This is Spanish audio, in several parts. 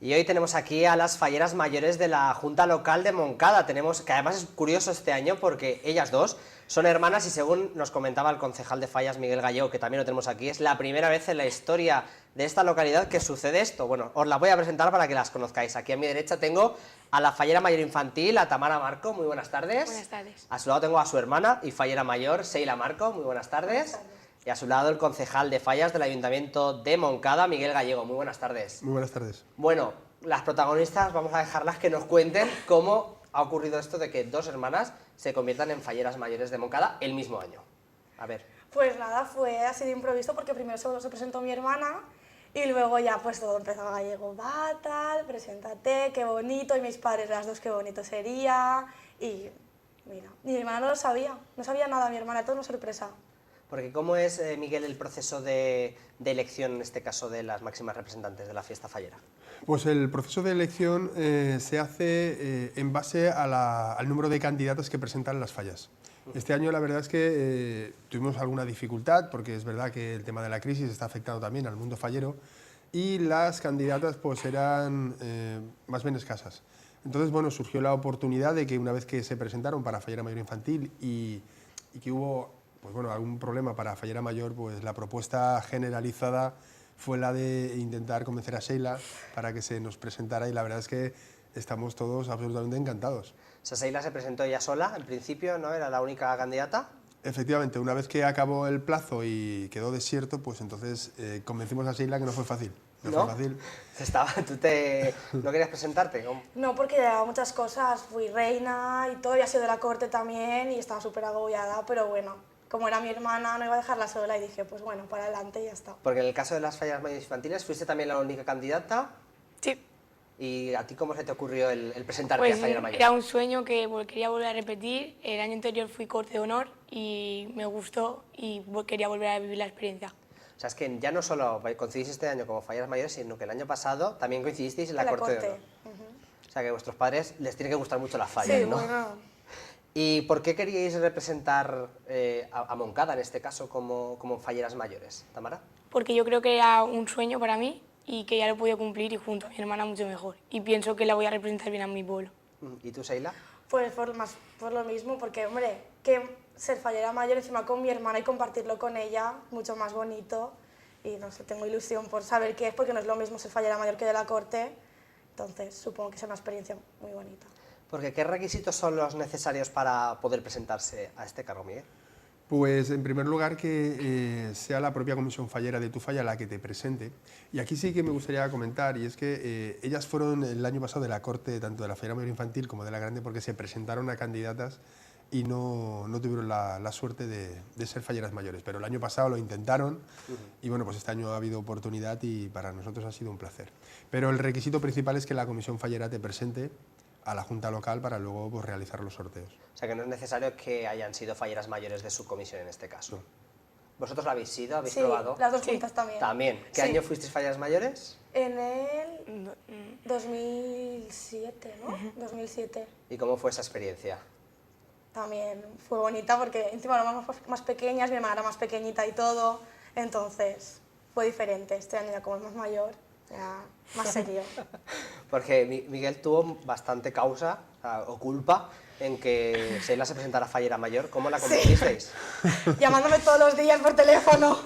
Y hoy tenemos aquí a las falleras mayores de la Junta Local de Moncada. Tenemos, que además es curioso este año porque ellas dos son hermanas y según nos comentaba el concejal de Fallas, Miguel Gallego, que también lo tenemos aquí, es la primera vez en la historia de esta localidad que sucede esto. Bueno, os la voy a presentar para que las conozcáis. Aquí a mi derecha tengo a la fallera mayor infantil, a Tamara Marco. Muy buenas tardes. Buenas tardes. A su lado tengo a su hermana y fallera mayor, Seila Marco. Muy buenas tardes. Buenas tardes. Y a su lado el concejal de Fallas del Ayuntamiento de Moncada, Miguel Gallego. Muy buenas tardes. Muy buenas tardes. Bueno, las protagonistas vamos a dejarlas que nos cuenten cómo ha ocurrido esto de que dos hermanas se conviertan en falleras mayores de Moncada el mismo año. A ver. Pues nada, fue así de improviso porque primero se presentó mi hermana y luego ya pues todo empezó. Gallego, va, tal, preséntate, qué bonito, y mis padres, las dos, qué bonito sería. Y mira, mi hermana no lo sabía, no sabía nada mi hermana, todo una sorpresa. Porque ¿cómo es, Miguel, el proceso de elección, en este caso, de las máximas representantes de la fiesta fallera? Pues el proceso de elección se hace en base al número de candidatas que presentan las fallas. Este año la verdad es que tuvimos alguna dificultad porque es verdad que el tema de la crisis está afectando también al mundo fallero y las candidatas pues eran más bien escasas. Entonces, bueno, surgió la oportunidad de que una vez que se presentaron para fallera mayor infantil y que hubo pues bueno, algún problema para fallera mayor, pues la propuesta generalizada fue la de intentar convencer a Seila para que se nos presentara y la verdad es que estamos todos absolutamente encantados. O sea, Seila se presentó ella sola, en principio, ¿no? Era la única candidata. Efectivamente, una vez que acabó el plazo y quedó desierto, pues entonces convencimos a Seila que no fue fácil. ¿No? Fue fácil. ¿No querías presentarte? No, porque llevaba muchas cosas, fui reina y todo, había sido de la corte también y estaba súper agobiada, pero bueno, como era mi hermana, no iba a dejarla sola y dije, pues bueno, para adelante y ya está. Porque en el caso de las fallas mayores infantiles, ¿fuiste también la única candidata? Sí. ¿Y a ti cómo se te ocurrió el presentarte Pues a fallera mayor? era un sueño que quería volver a repetir. El año anterior fui corte de honor y me gustó y quería volver a vivir la experiencia. O sea, es que ya no solo coincidís este año como falleras mayores, sino que el año pasado también coincidisteis en la corte de honor. O sea, que a vuestros padres les tiene que gustar mucho las fallas, Sí, ¿no? bueno. ¿Y por qué queríais representar a Moncada, en este caso, como falleras mayores, Tamara? Porque yo creo que era un sueño para mí y que ya lo he podido cumplir y junto a mi hermana mucho mejor. Y pienso que la voy a representar bien a mi pueblo. ¿Y tú, Seila? Pues por lo mismo, porque hombre, que ser fallera mayor encima con mi hermana y compartirlo con ella, mucho más bonito. Y no sé, tengo ilusión por saber qué es, porque no es lo mismo ser fallera mayor que de la corte. Entonces supongo que es una experiencia muy bonita. Porque ¿qué requisitos son los necesarios para poder presentarse a este cargo, Miguel? Pues en primer lugar que sea la propia comisión fallera de tu falla la que te presente. Y aquí sí que me gustaría comentar, y es que ellas fueron el año pasado de la corte tanto de la fallera mayor infantil como de la grande porque se presentaron a candidatas y no tuvieron la suerte de ser falleras mayores. Pero el año pasado lo intentaron y bueno, pues este año ha habido oportunidad y para nosotros ha sido un placer. Pero el requisito principal es que la comisión fallera te presente a la Junta Local para luego pues, realizar los sorteos. O sea, que no es necesario que hayan sido falleras mayores de su comisión en este caso. ¿Vosotros lo habéis sido? ¿Habéis probado? Las dos juntas también. ¿También? ¿Qué año fuisteis falleras mayores? En el 2007, ¿no? 2007. ¿Y cómo fue esa experiencia? También fue bonita porque encima éramos más pequeñas, mi hermana era más pequeñita y todo, entonces fue diferente. Este año ya como es más mayor, ya más serio. Porque Miguel tuvo bastante causa o culpa en que Seila se presentara fallera mayor. ¿Cómo la convencisteis? Llamándome todos los días por teléfono.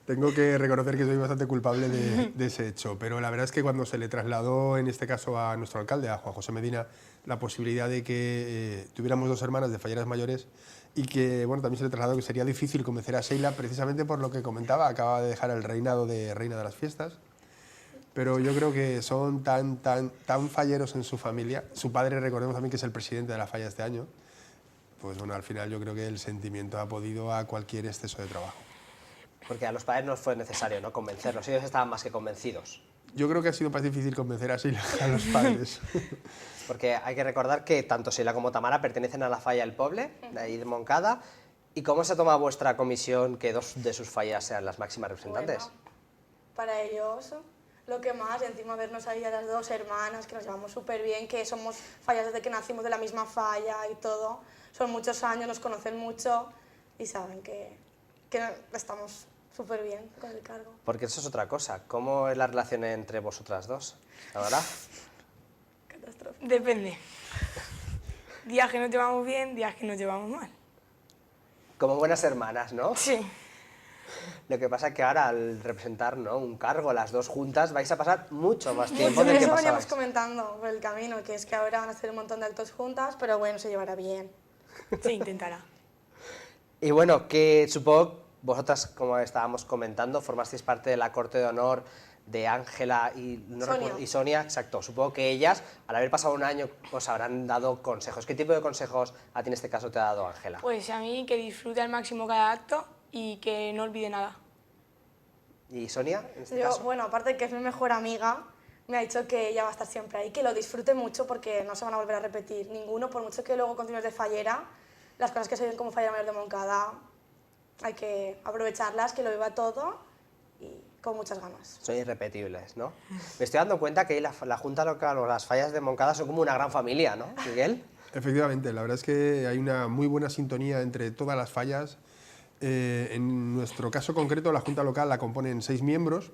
Tengo que reconocer que soy bastante culpable de ese hecho, pero la verdad es que cuando se le trasladó, en este caso a nuestro alcalde, a Juan José Medina, la posibilidad de que tuviéramos dos hermanas de falleras mayores y que bueno, también se le trasladó que sería difícil convencer a Seila precisamente por lo que comentaba, acaba de dejar el reinado de reina de las fiestas, pero yo creo que son tan falleros en su familia. Su padre, recordemos también que es el presidente de la falla este año, pues bueno, al final yo creo que el sentimiento ha podido a cualquier exceso de trabajo. Porque a los padres no fue necesario, ¿no?, convencerlos, ellos estaban más que convencidos. Yo creo que ha sido más difícil convencer a Seila que a los padres. Porque hay que recordar que tanto Seila como Tamara pertenecen a la falla del Poble, de ahí de Moncada. ¿Y cómo se toma vuestra comisión que dos de sus fallas sean las máximas representantes? Bueno, para ellos lo que más, y encima vernos ahí a las dos hermanas, que nos llevamos súper bien, que somos fallas desde que nacimos de la misma falla y todo. Son muchos años, nos conocen mucho y saben que estamos súper bien con el cargo. Porque eso es otra cosa. ¿Cómo es la relación entre vosotras dos? ¿Ahora? Catástrofe. Depende. Días que nos llevamos bien, días que nos llevamos mal. Como buenas hermanas, ¿no? Sí. Lo que pasa es que ahora al representar, ¿no?, un cargo, las dos juntas, vais a pasar mucho más tiempo Mucho, del que eso veníamos pasabais. comentando por el camino, que es que ahora van a hacer un montón de actos juntas, pero bueno, se llevará bien. Se intentará. Y bueno, que supongo vosotras, como estábamos comentando, formasteis parte de la corte de honor de Ángela y, Sonia. Y Sonia, exacto. Supongo que ellas, al haber pasado un año, os habrán dado consejos. ¿Qué tipo de consejos a ti en este caso te ha dado Ángela? Pues a mí que disfrute al máximo cada acto y que no olvide nada. ¿Y Sonia, en este Yo, caso? bueno, aparte de que es mi mejor amiga, me ha dicho que ella va a estar siempre ahí, que lo disfrute mucho porque no se van a volver a repetir ninguno, por mucho que luego continúes de fallera, las cosas que se viven como fallera mayor de Moncada hay que aprovecharlas, que lo viva todo y con muchas ganas. Son irrepetibles, ¿no? Me estoy dando cuenta que la Junta Local o las fallas de Moncada son como una gran familia, ¿no, Miguel? Efectivamente, la verdad es que hay una muy buena sintonía entre todas las fallas. En nuestro caso concreto, la Junta Local la componen 6 miembros.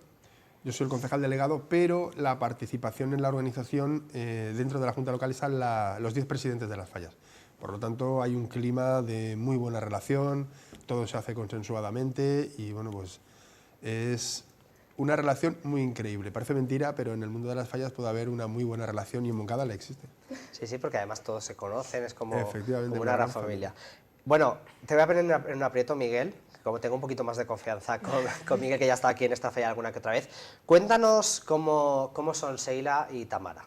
Yo soy el concejal delegado, pero la participación en la organización dentro de la Junta Local están los 10 presidentes de las fallas. Por lo tanto, hay un clima de muy buena relación, todo se hace consensuadamente y bueno, pues es una relación muy increíble. Parece mentira, pero en el mundo de las fallas puede haber una muy buena relación y en Moncada la existe. Sí, sí, porque además todos se conocen, es como, Efectivamente, como una una gran gran familia. Bueno, te voy a poner en un aprieto, Miguel, como tengo un poquito más de confianza con Miguel, que ya está aquí en esta falla alguna que otra vez. Cuéntanos cómo son Sheila y Tamara.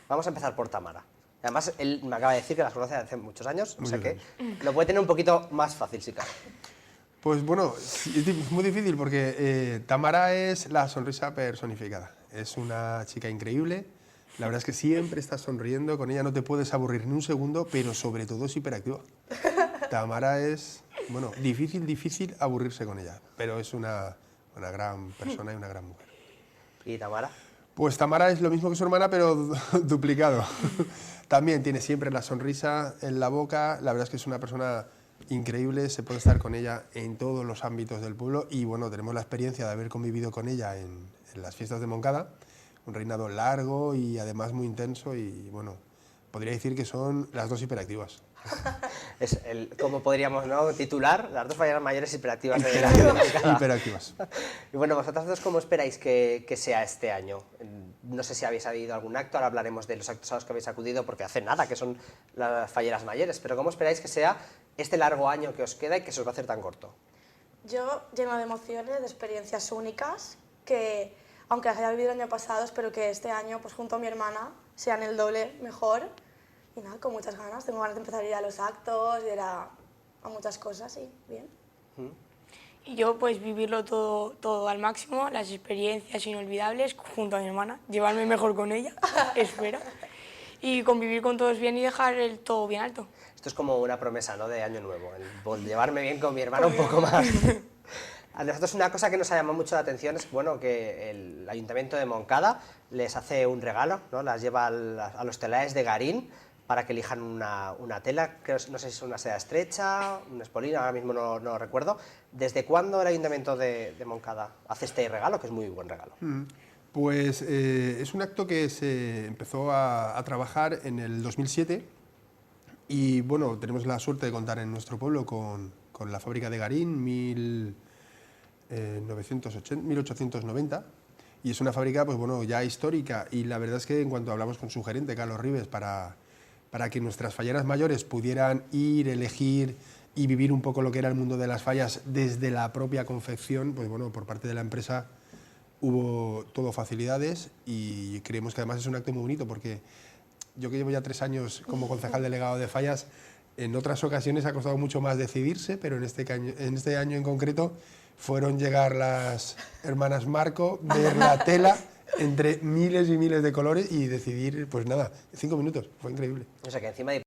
Vamos a empezar por Tamara. Además, él me acaba de decir que las conoce hace muchos años, o sea que lo puede tener un poquito más fácil, si cabe. Pues bueno, es muy difícil porque Tamara es la sonrisa personificada. Es una chica increíble. La verdad es que siempre está sonriendo, con ella no te puedes aburrir ni un segundo, pero sobre todo es hiperactiva. Tamara es, bueno, difícil aburrirse con ella, pero es una gran persona y una gran mujer. ¿Y Tamara? Pues Tamara es lo mismo que su hermana, pero duplicado. También tiene siempre la sonrisa en la boca, la verdad es que es una persona increíble, se puede estar con ella en todos los ámbitos del pueblo y bueno, tenemos la experiencia de haber convivido con ella en las fiestas de Moncada, un reinado largo y además muy intenso y bueno, podría decir que son las dos hiperactivas. Es como podríamos, ¿no?, titular, las dos falleras mayores hiperactivas de la Moncada. Hiperactivas. Y bueno, vosotras dos, ¿cómo esperáis que sea este año? No sé si habéis ido a algún acto, ahora hablaremos de los actos a los que habéis acudido, porque hace nada que son las falleras mayores, pero ¿cómo esperáis que sea este largo año que os queda y que se os va a hacer tan corto? Yo, llena de emociones, de experiencias únicas, que aunque las haya vivido el año pasado, espero que este año, pues junto a mi hermana, sean el doble mejor. Y nada, con muchas ganas. Tengo ganas de empezar a ir a los actos, de ir a muchas cosas, y bien. Y yo pues vivirlo todo al máximo, las experiencias inolvidables junto a mi hermana, llevarme mejor con ella, espero, y convivir con todos bien y dejar el todo bien alto. Esto es como una promesa, ¿no?, de año nuevo, el llevarme bien con mi hermana un poco más. A nosotros una cosa que nos ha llamado mucho la atención es, bueno, que el Ayuntamiento de Moncada les hace un regalo, ¿no?, las lleva a los telares de Garín para que elijan una tela, que no sé si es una seda estrecha, un espolín, ahora mismo no recuerdo. ¿Desde cuándo el Ayuntamiento de Moncada hace este regalo, que es muy buen regalo? Pues es un acto que se empezó a trabajar en el 2007 y bueno, tenemos la suerte de contar en nuestro pueblo con la fábrica de Garín, 1890, y es una fábrica pues bueno, ya histórica y la verdad es que en cuanto hablamos con su gerente, Carlos Ribes, para que nuestras falleras mayores pudieran ir, elegir y vivir un poco lo que era el mundo de las fallas desde la propia confección, pues bueno, por parte de la empresa hubo todo facilidades y creemos que además es un acto muy bonito porque yo que llevo ya 3 años como concejal delegado de fallas, en otras ocasiones ha costado mucho más decidirse, pero en este año en concreto fueron llegar las hermanas Marco, ver la tela entre miles y miles de colores y decidir, pues nada, en 5 minutos, fue increíble. O sea que encima de